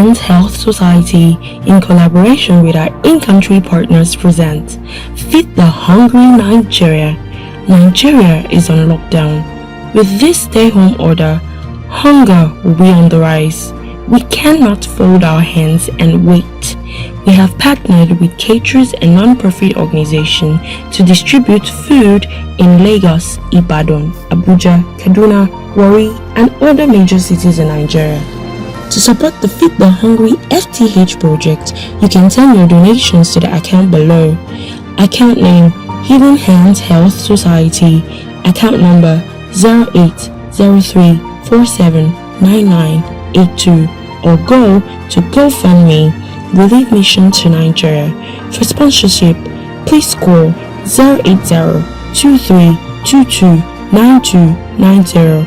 Hands Health Society, in collaboration with our in-country partners, present Feed the Hungry Nigeria. Nigeria is on lockdown. With this stay-home order, hunger will be on the rise. We cannot fold our hands and wait. We have partnered with caterers and non-profit organizations to distribute food in Lagos, Ibadan, Abuja, Kaduna, Warri, and other major cities in Nigeria. To support the Feed the Hungry FTH project, you can send your donations to the account below. Account name: Hidden Hands Health Society. Account number 0803479982, or go to GoFundMe Relief Mission to Nigeria. For sponsorship, please call 08023229290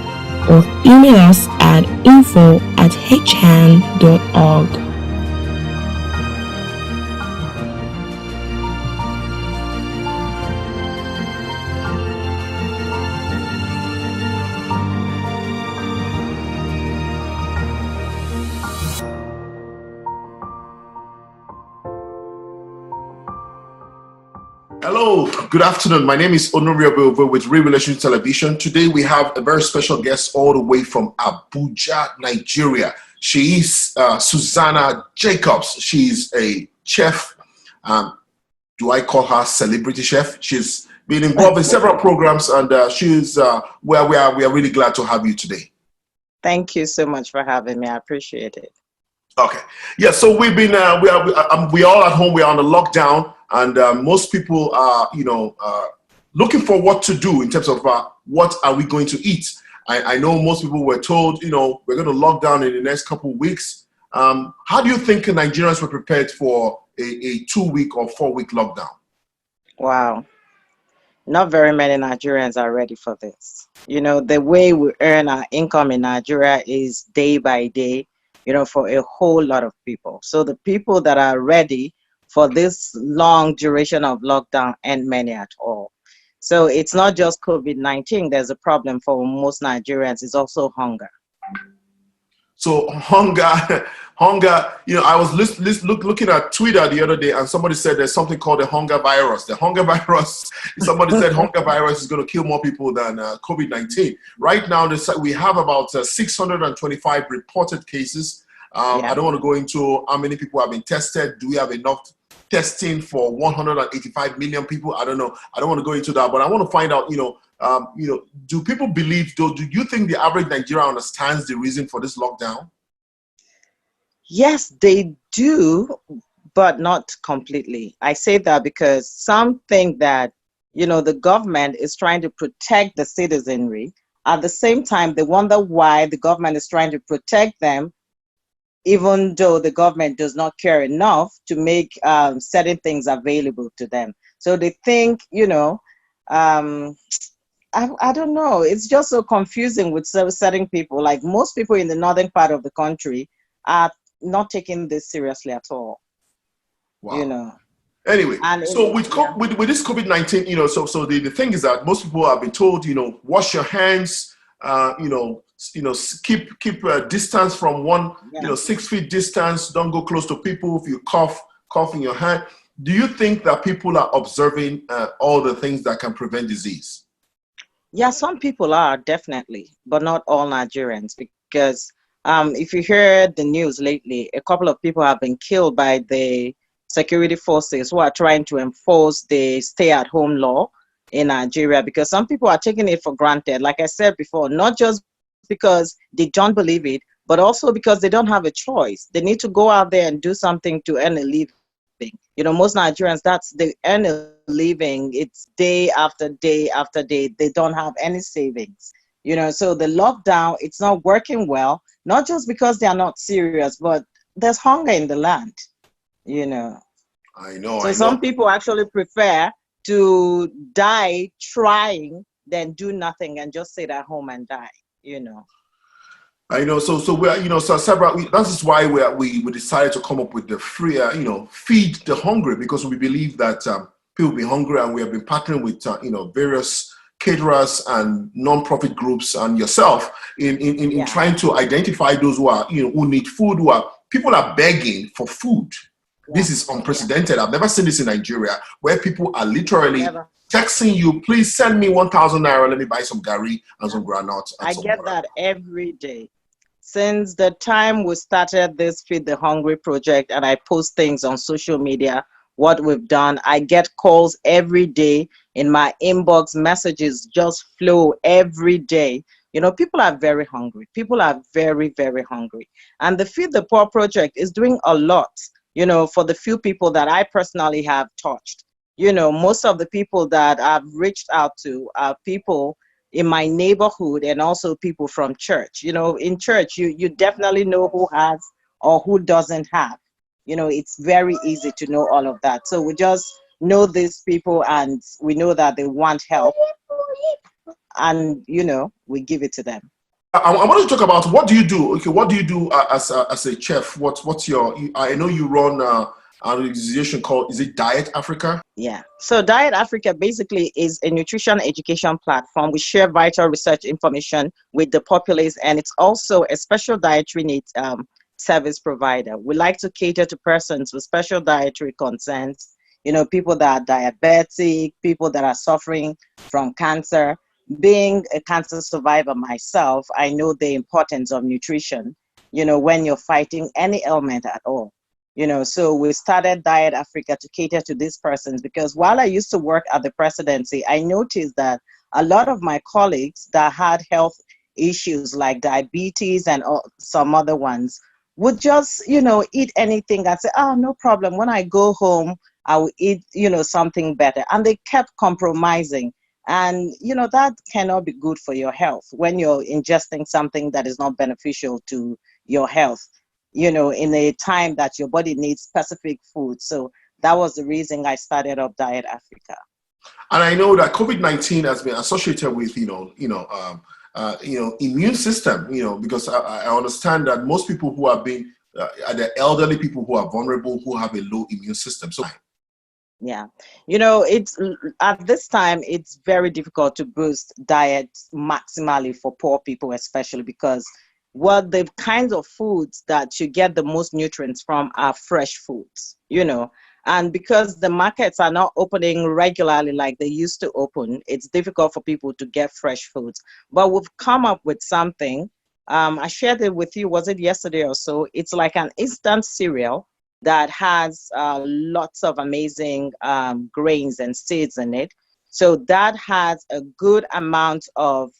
or email us at info@hhan.org. Hello, good afternoon. My name is Honorable with Real Relations Television. Today we have a very special guest all the way from Abuja, Nigeria. She is Susanna Jacobs. She's a chef. Do I call her celebrity chef? She's been involved in several programs, and she's where we are really glad to have you today. Thank you so much for having me. I appreciate it. Okay. Yeah. So we've been we all at home. We are on the lockdown. And most people are, looking for what to do in terms of what are we going to eat. I know most people were told, we're going to lock down in the next couple of weeks. How do you think Nigerians were prepared for a 2-week or 4-week lockdown? Wow. Not very many Nigerians are ready for this. The way we earn our income in Nigeria is day by day, for a whole lot of people. So the people that are ready for this long duration of lockdown and many at all. So it's not just COVID-19. There's a problem for most Nigerians. It's also hunger. So hunger. I was looking at Twitter the other day, and somebody said there's something called the hunger virus. The hunger virus, somebody said hunger virus is going to kill more people than COVID-19. Right now, we have about 625 reported cases. I don't want to go into how many people have been tested. Do we have enough testing for 185 million people? I don't know. I don't want to go into that, but I want to find out, do people believe, do you think the average Nigerian understands the reason for this lockdown? Yes, they do, but not completely. I say that because some think that, the government is trying to protect the citizenry. At the same time, they wonder why the government is trying to protect them, even though the government does not care enough to make certain things available to them. So they think, I don't know. It's just so confusing with certain people. Like most people in the northern part of the country are not taking this seriously at all. Wow. Anyway, so with this COVID-19, so the thing is that most people have been told, wash your hands, keep a distance from 6 feet distance. Don't go close to people. If you cough in your hand. Do you think that people are observing all the things that can prevent disease? Yeah, some people are, definitely, but not all Nigerians, because if you hear the news lately, a couple of people have been killed by the security forces who are trying to enforce the stay-at-home law in Nigeria, because some people are taking it for granted. Like I said before, not just because they don't believe it, but also because they don't have a choice. They need to go out there and do something to earn a living. Most Nigerians, they earn a living. It's day after day after day. They don't have any savings. So the lockdown, it's not working well, not just because they are not serious, but there's hunger in the land, I know. So some people actually prefer to die trying than do nothing and just sit at home and die. I know. So we're, so several. That is why we decided to come up with the free, feed the hungry, because we believe that people will be hungry, and we have been partnering with various caterers and non-profit groups and yourself in trying to identify those who are who need food, who are people are begging for food. This Yeah. is unprecedented. I've never seen this in Nigeria, where people are literally Never. texting you, please send me 1,000 naira, let me buy some gari and some granite and I some get water. that every day. Since the time we started this Feed the Hungry project and I post things on social media, what we've done, I get calls every day in my inbox, messages just flow every day. You know, people are very hungry. People are very, very hungry. And the Feed the Poor project is doing a lot, you know, for the few people that I personally have touched. You know, most of the people that I've reached out to are people in my neighborhood and also people from church. You know, in church, you definitely know who has or who doesn't have. You know, it's very easy to know all of that. So we just know these people and we know that they want help, and you know, we give it to them. I want to talk about what do you do? Okay, what do you do as a chef? What's your? I know you run an organization called, is it Diet Africa? Yeah. So Diet Africa basically is a nutrition education platform. We share vital research information with the populace, and it's also a special dietary needs service provider. We like to cater to persons with special dietary concerns, you know, people that are diabetic, people that are suffering from cancer. Being a cancer survivor myself, I know the importance of nutrition, you know, when you're fighting any ailment at all. You know, so we started Diet Africa to cater to these persons because while I used to work at the presidency, I noticed that a lot of my colleagues that had health issues like diabetes and some other ones would just, you know, eat anything and say, oh, no problem. When I go home, I will eat, you know, something better. And they kept compromising. And, you know, that cannot be good for your health when you're ingesting something that is not beneficial to your health, you know, in a time that your body needs specific food. So that was the reason I started up Diet Africa. And I know that COVID-19 has been associated with, immune system, you know, because I understand that most people who have been, are the elderly people who are vulnerable, who have a low immune system. So, yeah, you know, it's at this time, it's very difficult to boost diet maximally for poor people, especially because what the kinds of foods that you get the most nutrients from are fresh foods, you know. And because the markets are not opening regularly like they used to open, it's difficult for people to get fresh foods. But we've come up with something. I shared it with you, was it yesterday or so? It's like an instant cereal that has lots of amazing grains and seeds in it. So that has a good amount of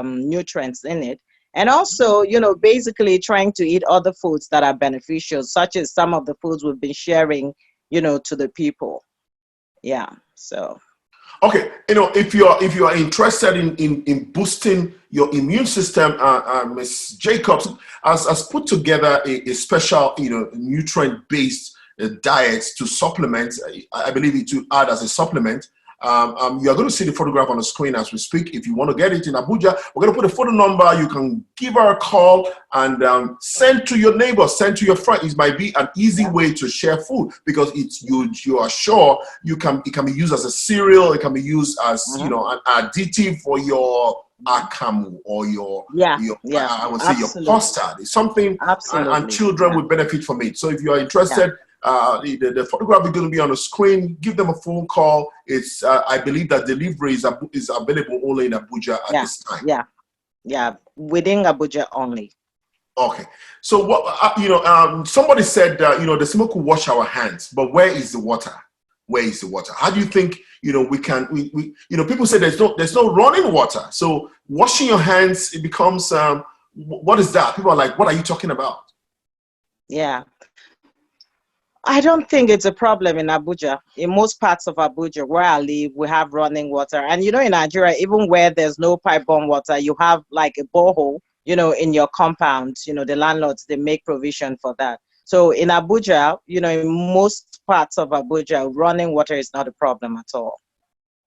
nutrients in it. And also, you know, basically trying to eat other foods that are beneficial, such as some of the foods we've been sharing, you know, to the people. Yeah. So. okay, you know, if you're interested in boosting your immune system, Ms. Jacobs has put together a special, you know, nutrient-based diet to supplement. I believe it to add as a supplement. You are going to see the photograph on the screen as we speak. If you want to get it in Abuja, we're going to put a phone number. You can give her a call and send to your neighbor, send to your friend. It might be an easy way to share food because it's you are sure it can be used as a cereal. It can be used as you know, an additive for your akamu or your I would say your custard. It's something and children will benefit from it. So if you are interested. The photograph is going to be on the screen. Give them a phone call. It's I believe that delivery is available only in Abuja at this time. Yeah, within Abuja only. Okay. So what somebody said you know, the smoke will wash our hands, but where is the water? Where is the water? How do you think, you know, we you know, people say there's no running water. So washing your hands, it becomes what is that? People are like, what are you talking about? Yeah. I don't think it's a problem in Abuja. In most parts of Abuja, where I live, we have running water. And you know, in Nigeria, even where there's no pipe-borne water, you have like a borehole, you know, in your compound. You know, the landlords, they make provision for that. So in Abuja, you know, in most parts of Abuja, running water is not a problem at all.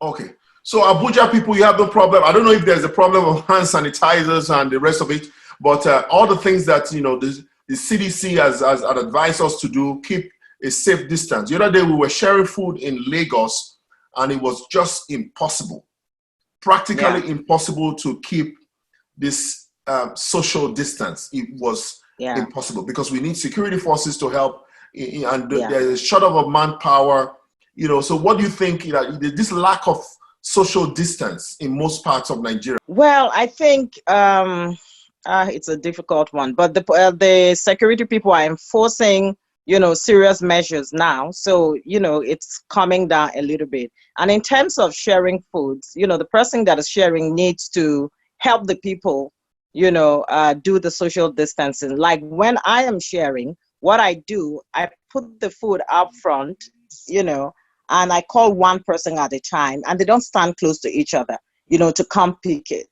Okay. So Abuja people, you have no problem. I don't know if there's a problem of hand sanitizers and the rest of it, but all the things that, you know, the CDC has advised us to do, keep a safe distance. The other day we were sharing food in Lagos and it was just impossible, practically impossible to keep this social distance. It was impossible, because we need security forces to help, and Yeah. there's a short of manpower. So what do you think? This lack of social distance in most parts of Nigeria. Well, I think it's a difficult one, but the security people are enforcing, serious measures now. So, it's coming down a little bit. And in terms of sharing foods, the person that is sharing needs to help the people, do the social distancing. Like when I am sharing, what I do, I put the food up front, and I call one person at a time, and they don't stand close to each other, to come pick it.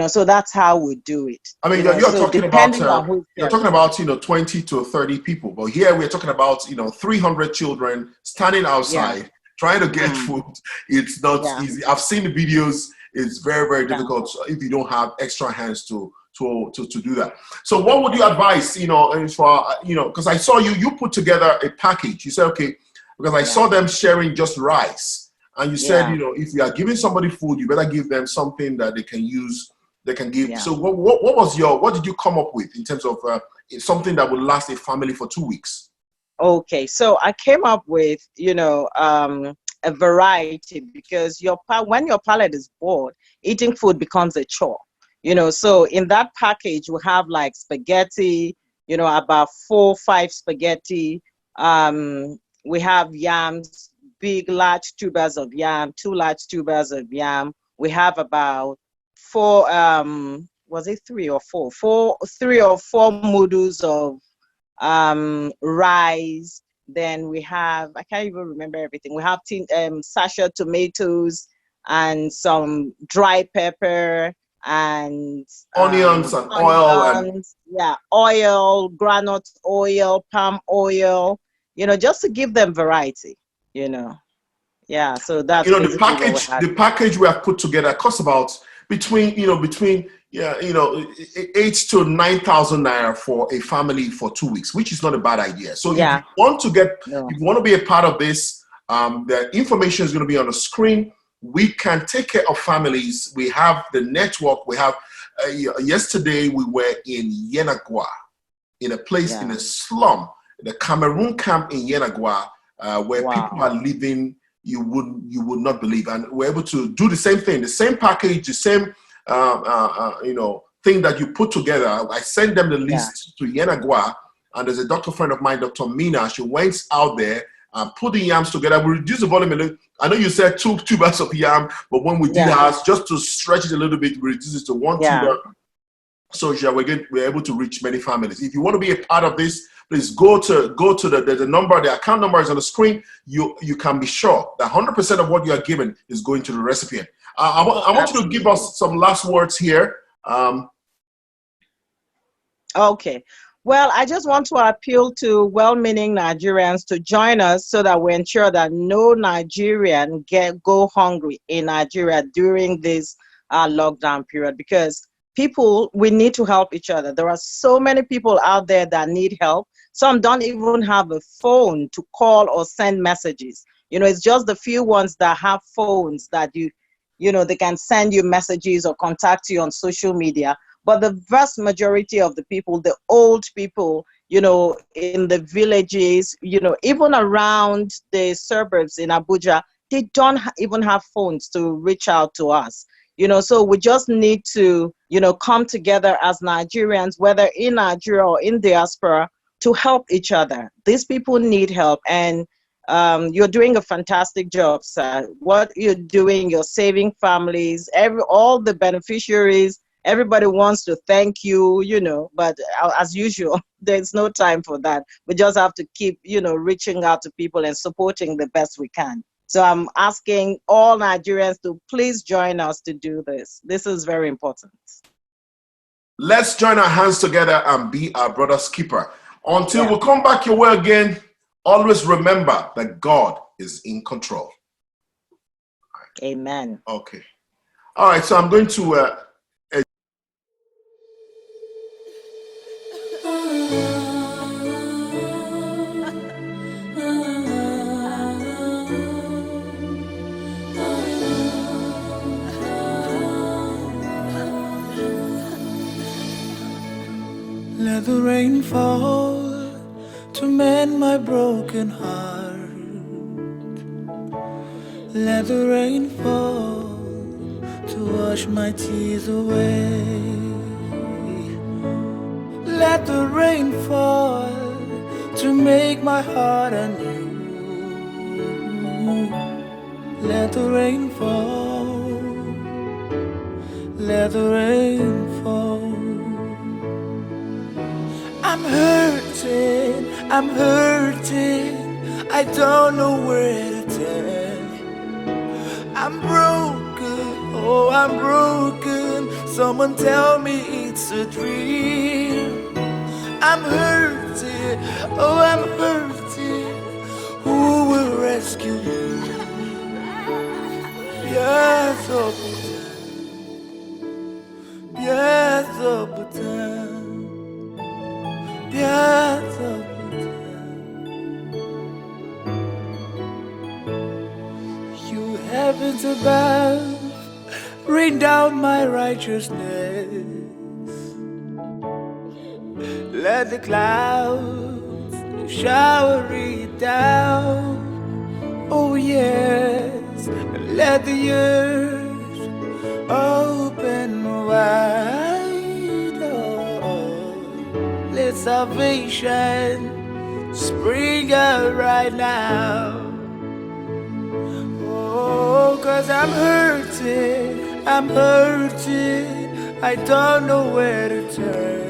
So that's how we do it. I mean, you're talking about 20 to 30 people, but here we're talking about 300 children standing outside trying to get food. It's not easy. I've seen the videos. It's very, very difficult if you don't have extra hands to do that. So what would you advise, because I saw you put together a package. You said, okay, because I saw them sharing just rice. And you said, if you are giving somebody food, you better give them something that they can use, they can give. So what did you come up with in terms of something that would last a family for 2 weeks? Okay, so I came up with, a variety, because when your palate is bored, eating food becomes a chore. So in that package, we have like spaghetti, about 4 or 5 spaghetti. We have yams, big, large tubers of yam, 2 large tubers of yam. We have about 4, was it 3 or 4? 3 or 4 noodles of rice. Then we have, I can't even remember everything. We have sachet tomatoes and some dry pepper and onions and oil. Oil, granite oil, palm oil, just to give them variety, So that's the package we have put together costs about between 8 to 9,000 naira for a family for 2 weeks, which is not a bad idea. So if you want to be a part of this, the information is going to be on the screen. We can take care of families. We have the network. We have yesterday we were in Yenagua, in a place in a slum, the Cameroon camp in Yenagua, where people are living you would not believe, and we're able to do the same thing, the same package, the same thing that you put together. I sent them the list to Yenagua, and there's a doctor friend of mine, Dr. Mina. She went out there and put the yams together. We reduced the volume a little. I know you said 2 tubers of yam, but when we did ours, just to stretch it a little bit, we reduced it to 1 tuber. So we're able to reach many families. If you want to be a part of this, please go to the number. The account number is on the screen. You can be sure that 100% of what you are given is going to the recipient. I want you to give us some last words here. Okay. Well, I just want to appeal to well-meaning Nigerians to join us so that we ensure that no Nigerian go hungry in Nigeria during this lockdown period, because we need to help each other. There are so many people out there that need help. Some don't even have a phone to call or send messages. It's just the few ones that have phones that they can send you messages or contact you on social media. But the vast majority of the people, the old people, in the villages, even around the suburbs in Abuja, they don't even have phones to reach out to us. So we just need to, come together as Nigerians, whether in Nigeria or in diaspora, to help each other. These people need help, and you're doing a fantastic job, sir. What you're doing, you're saving families, all the beneficiaries. Everybody wants to thank you, but as usual, there's no time for that. We just have to keep, reaching out to people and supporting the best we can. So I'm asking all Nigerians to please join us to do this. This is very important. Let's join our hands together and be our brother's keeper. Until we come back your way again, always remember that God is in control. Amen. Okay. All right, so I'm going to... Let the rain fall to mend my broken heart. Let the rain fall to wash my tears away. Let the rain fall to make my heart anew. Let the rain fall. Let the rain fall. I'm hurting, I don't know where to turn. I'm broken, oh I'm broken, someone tell me it's a dream. I'm hurting, oh I'm hurting, who will rescue me? Yes, oh Buddha. Yes, oh Buddha. Yes, oh Buddha. You heavens above, rain down my righteousness. Let the clouds shower it down. Oh yes, let the earth open wide. Oh, let salvation spring out right now. Oh, 'cause I'm hurting, I don't know where to turn.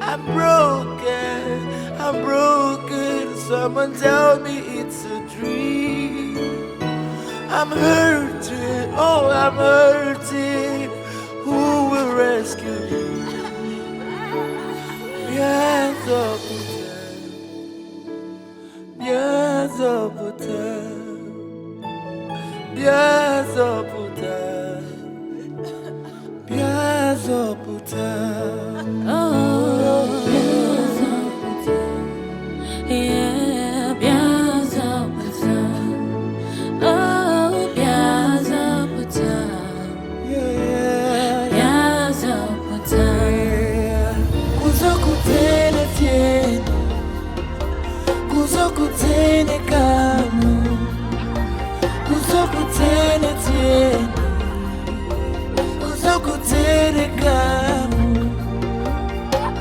I'm broken, someone tell me it's a dream. I'm hurting, oh I'm hurting, who will rescue me? Yes, oh Buddha. Yes, oh Buddha. Yes, oh Buddha. Yes, oh Buddha. Oh, yes, oh Buddha. Yeah, yes, oh Buddha. Oh, yes, oh Buddha. Yeah, yes, oh Buddha. Kuzokutene tieni, kuzokutene kamu, kuzokutene tieni, kuzokutene kamu,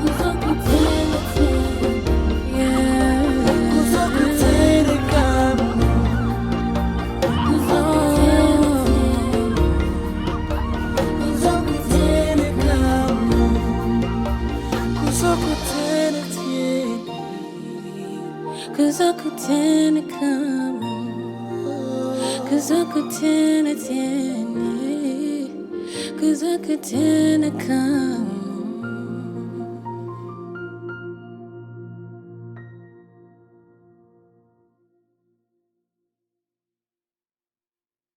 Kuzokutene tieni, yeah. kuzokutene kamu, kuzokutene kamu, kuzokutene tieni. Kuzokutene kamu, kuzokutene tieni, kuzokutene kamu.